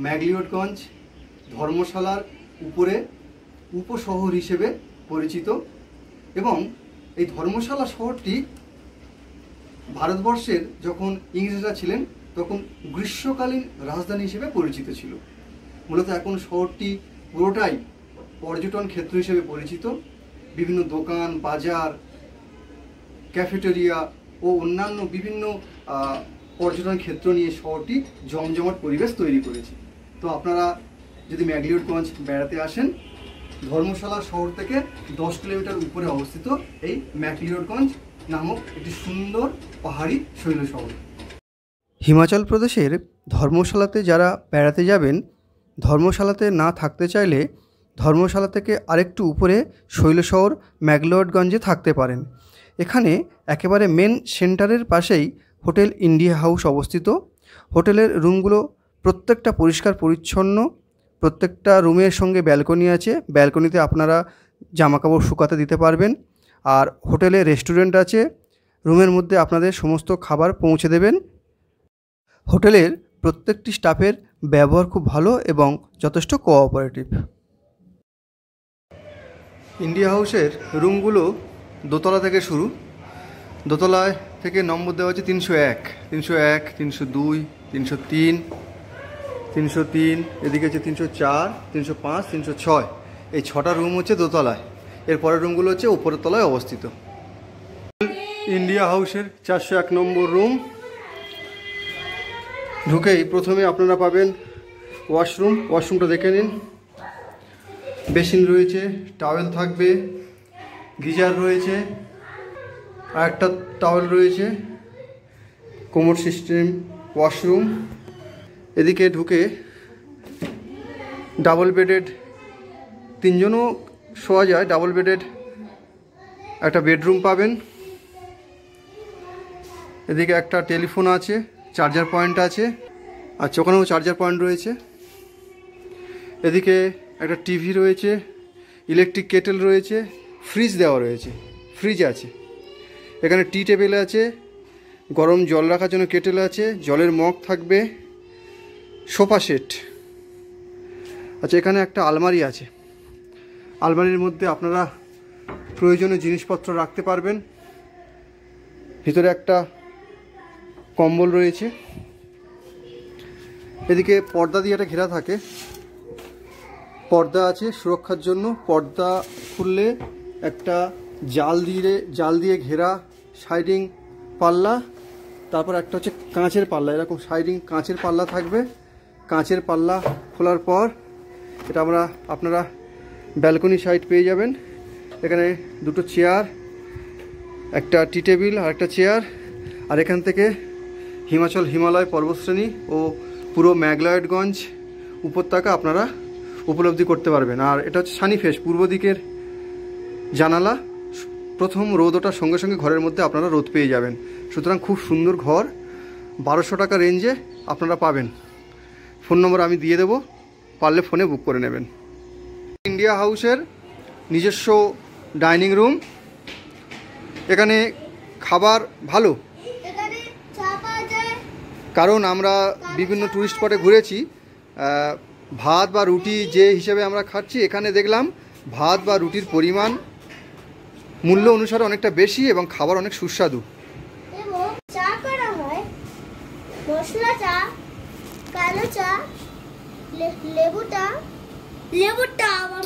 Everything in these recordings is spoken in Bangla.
ম্যাগলিওডগঞ্জ ধর্মশালার উপরে উপশহর হিসেবে পরিচিত এবং এই ধর্মশালা শহরটি ভারতবর্ষের যখন ইংরেজরা ছিলেন তখন গ্রীষ্মকালীন রাজধানী হিসেবে পরিচিত ছিল। মূলত এখন শহরটি পুরোটাই পর্যটন ক্ষেত্র হিসেবে পরিচিত। বিভিন্ন দোকান, বাজার, ক্যাফেটেরিয়া ও অন্যান্য বিভিন্ন পর্যটন ক্ষেত্র নিয়ে শহরটি জমজমাট পরিবেশ তৈরি করেছে। তো আপনারা যদি ম্যাগলিওডগঞ্জ বেড়াতে আসেন, ধর্মশালা শহর থেকে 10 কিলোমিটার উপরে অবস্থিত এই ম্যাগলিওডগঞ্জ নামক একটি সুন্দর পাহাড়ি শৈল শহর। হিমাচল প্রদেশের ধর্মশালাতে যারা বেড়াতে যাবেন, ধর্মশালাতে না থাকতে চাইলে ধর্মশালা থেকে আরেকটু উপরে শৈল শহর ম্যাগলিওডগঞ্জে থাকতে পারেন। এখানে একেবারে মেন সেন্টারের পাশেই হোটেল ইন্ডিয়া হাউস অবস্থিত। হোটেলের রুমগুলো প্রত্যেকটা পরিষ্কার পরিচ্ছন্ন, প্রত্যেকটা রুমের সঙ্গে ব্যালকনি আছে। ব্যালকনিতে আপনারা জামাকাপড় শুকাতে দিতে পারবেন। আর হোটেলে রেস্টুরেন্ট আছে, রুমের মধ্যে আপনাদের সমস্ত খাবার পৌঁছে দেবেন। হোটেলের প্রত্যেকটি স্টাফের ব্যবহার খুব ভালো এবং যথেষ্ট কোঅপারেটিভ। ইন্ডিয়া হাউসের রুমগুলো দোতলা থেকে শুরু। দোতলায় থেকে নম্বর দেওয়া হচ্ছে 301, 301, 302, 303, 303, এদিকে আছে 304, 305, 306। এই 6টা রুম হচ্ছে দোতলায়। এরপরের রুমগুলো হচ্ছে উপরের তলায় অবস্থিত। ইন্ডিয়া হাউসের 401 নম্বর রুম। ঢুকেই প্রথমে আপনারা পাবেন ওয়াশরুম। ওয়াশরুমটা দেখে নিন। বেসিন রয়েছে, টাওয়েল থাকবে, গিজার রয়েছে, আর একটা টাওয়েল রয়েছে, কোমোড সিস্টেম ওয়াশরুম। এদিকে ঢুকে ডাবল বেডেড, 3 জনও শোয়া যায়, ডাবল বেডেড একটা বেডরুম পাবেন। এদিকে একটা টেলিফোন আছে, চার্জার পয়েন্ট আছে, আর ওখানেও চার্জার পয়েন্ট রয়েছে। এদিকে একটা টিভি রয়েছে, ইলেকট্রিক কেটেল রয়েছে, ফ্রিজ দেওয়া রয়েছে, ফ্রিজ আছে। এখানে টি টেবিল আছে, গরম জল রাখার জন্য কেটেল আছে, জলের মগ থাকবে, সোফা সেট। আচ্ছা, এখানে একটা আলমারি আছে। আলমারির মধ্যে আপনারা প্রয়োজনীয় জিনিসপত্র রাখতে পারবেন। ভিতরে একটা কম্বল রয়েছে। এদিকে পর্দা দিয়ে একটা ঘেরা থাকে, পর্দা আছে সুরক্ষার জন্য। পর্দা খুললে একটা জাল দিয়ে ঘেরা সাইডিং পাল্লা, তারপর একটা হচ্ছে কাঁচের পাল্লা, এরকম সাইডিং কাঁচের পাল্লা থাকবে। কাঁচের পাল্লা খোলার পর এটা আপনারা ব্যালকনি সাইড পেয়ে যাবেন। এখানে 2টো চেয়ার, একটা টি টেবিল আর একটা চেয়ার। আর এখান থেকে হিমালয় পর্বতশ্রেণী ও পুরো ম্যাগলিওডগঞ্জ উপত্যকা আপনারা উপলব্ধি করতে পারবেন। আর এটা হচ্ছে সানি ফেস, পূর্ব দিকের জানালা। প্রথম রোদ ওঠার সঙ্গে সঙ্গে ঘরের মধ্যে আপনারা রোদ পেয়ে যাবেন। সুতরাং খুব সুন্দর ঘর, 1200 টাকা রেঞ্জে আপনারা পাবেন। ফোন নম্বর আমি দিয়ে দেবো, পারলে ফোনে বুক করে নেবেন। ইন্ডিয়া হাউসের নিজস্ব ডাইনিং রুম। এখানে খাবার ভালো, কারণ আমরা বিভিন্ন টুরিস্ট স্পটে ঘুরেছি। ভাত বা রুটি যে হিসেবে আমরা খাচ্ছি, এখানে দেখলাম ভাত বা রুটির পরিমাণ মূল্য অনুসারে অনেকটা বেশি এবং খাবার অনেক সুস্বাদু। চা করা হয় মশলা চা, কালো চা, লেবুটা আবার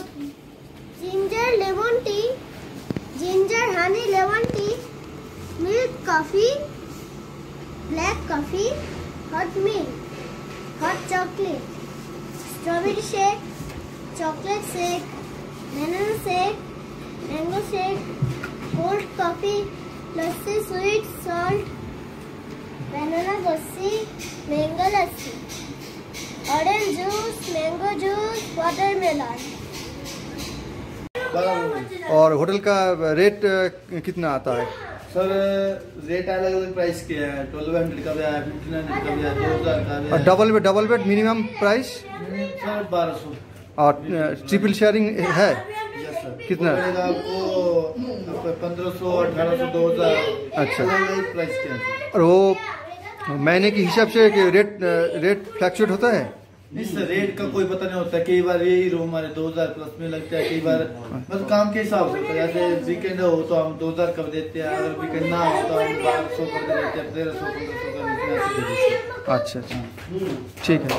ginger lemon tea, ginger honey lemon tea, milk coffee, black coffee, hot milk, hot chocolate, strawberry shake, chocolate shake, banana shake, mango shake, cold coffee, lassi, sweet salt, banana lassi, mango lassi, orange juice, mango juice, watermelon. और होटल का रेट कितना आता है? सर रेट अलग अलग प्राइस के हैं। 1200 का भी है, 1500 का भी है, 2000 का भी है। और double bed minimum price sir 1200। और ट्रिपल शेयरिंग है यस सर। कितना? आपको 1500, 1800, 2000। अच्छा, अलग प्राइस के हैं। और वो महीने के हिसाब से रेट फ्लक्चुएट होता है? इस रेट का कोई पता नहीं होता, कई बार यही रूम हमारे 2000 प्लस में लगता है, कई बार मतलब काम के हिसाब से होता है। जैसे वीकेंड हो तो हम 2000 कर देते हैं, अगर वीकेंड ना हो तो हम 1200 कर देते हैं, 1300 कर। अच्छा अच्छा, ठीक है।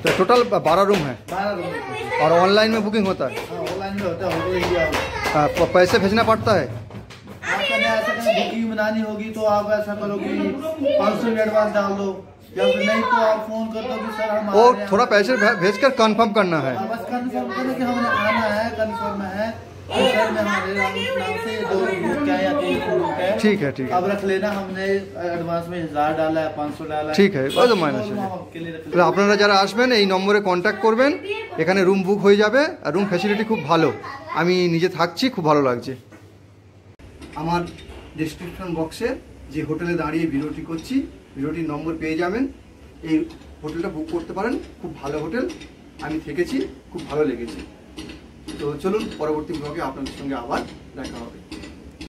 तो टोटल 12 रूम है 12 रूम और ऑनलाइन में बुकिंग होता है? ऑनलाइन में होता है, होटल इंडिया। पैसे भेजना पड़ता है? आपका ऐसा बुकिंग बनानी होगी तो आप ऐसा करोगे 500 एडवांस डाल दो, या फिर नहीं तो आप फोन कर दो कि सर हम वो थोड़ा पैसे भेजकर कंफर्म करना है। बस कंफर्म करो कि हमने आना है, कंफर्म है। सर में हमारे नाम से 2 रूम क्या या 3 रूम है। ठीक है, ठीक है। अब रख लेना, हमने एडवांस में 1000 डाला है, 500 डाला है। ঠিক আছে, ওই তো মাইনাস আছে। তাহলে আপনারা যারা আসবেন এই নম্বরে কন্ট্যাক্ট করবেন, এখানে রুম বুক হয়ে যাবে আর রুম ফ্যাসিলিটি খুব ভালো। আমি নিজে থাকছি, খুব ভালো লাগছে। আমার ডেসক্রিপশন বক্সে যে হোটেলে দাঁড়িয়ে ভিডিওটি করছি, ভিডিওটির নম্বর পেয়ে যাবেন। এই হোটেলটা বুক করতে পারেন, খুব ভালো হোটেল। আমি থেকেছি, খুব ভালো লেগেছে। তো চলুন পরবর্তী ব্লগে আপনাদের সঙ্গে আবার দেখা হবে।